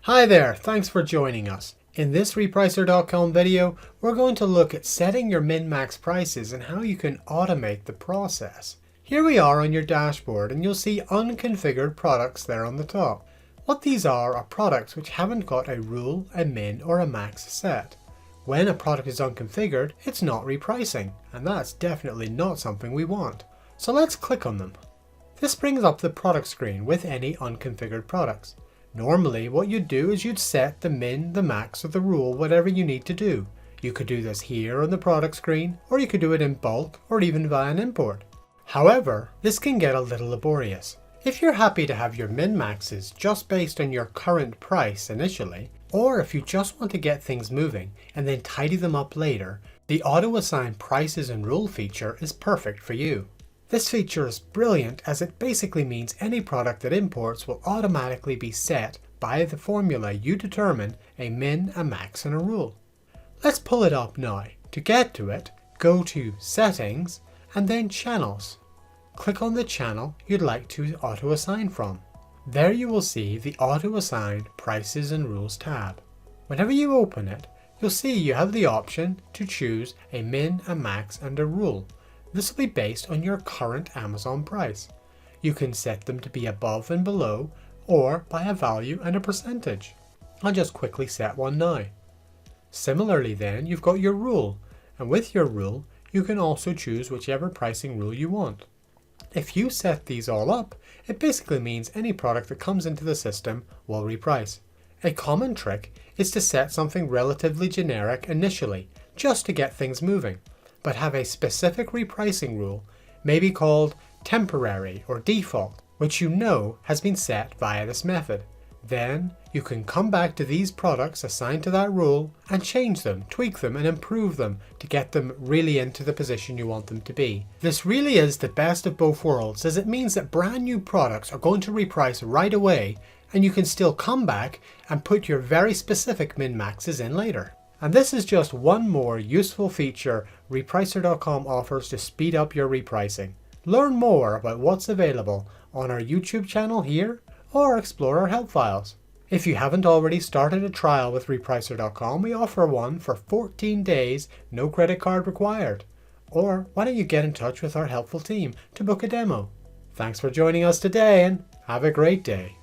Hi there, thanks for joining us. In this Repricer.com video, we're going to look at setting your min-max prices and how you can automate the process. Here we are on your dashboard and you'll see Unconfigured Products there on the top. What these are products which haven't got a rule, a min or a max set. When a product is unconfigured, it's not repricing, and that's definitely not something we want. So let's click on them. This brings up the product screen with any unconfigured products. Normally what you'd do is you'd set the min, the max, or the rule, whatever you need to do. You could do this here on the product screen, or you could do it in bulk, or even via an import. However, this can get a little laborious. If you're happy to have your min-maxes just based on your current price initially, or if you just want to get things moving and then tidy them up later, the auto-assign prices and rule feature is perfect for you. This feature is brilliant as it basically means any product that imports will automatically be set by the formula you determine a min, a max, and a rule. Let's pull it up now. To get to it, go to Settings and then Channels. Click on the channel you'd like to auto-assign from. There you will see the Auto-Assign Prices and Rules tab. Whenever you open it, you'll see you have the option to choose a min, a max, and a rule. This will be based on your current Amazon price. You can set them to be above and below, or by a value and a percentage. I'll just quickly set one now. Similarly then, you've got your rule, and with your rule, you can also choose whichever pricing rule you want. If you set these all up, it basically means any product that comes into the system will reprice. A common trick is to set something relatively generic initially, just to get things moving, but have a specific repricing rule, maybe called temporary or default, which you know has been set via this method. Then you can come back to these products assigned to that rule and change them, tweak them and improve them to get them really into the position you want them to be. This really is the best of both worlds, as it means that brand new products are going to reprice right away and you can still come back and put your very specific min-maxes in later. And this is just one more useful feature Repricer.com offers to speed up your repricing. Learn more about what's available on our YouTube channel here or explore our help files. If you haven't already started a trial with Repricer.com, we offer one for 14 days, no credit card required. Or why don't you get in touch with our helpful team to book a demo? Thanks for joining us today and have a great day.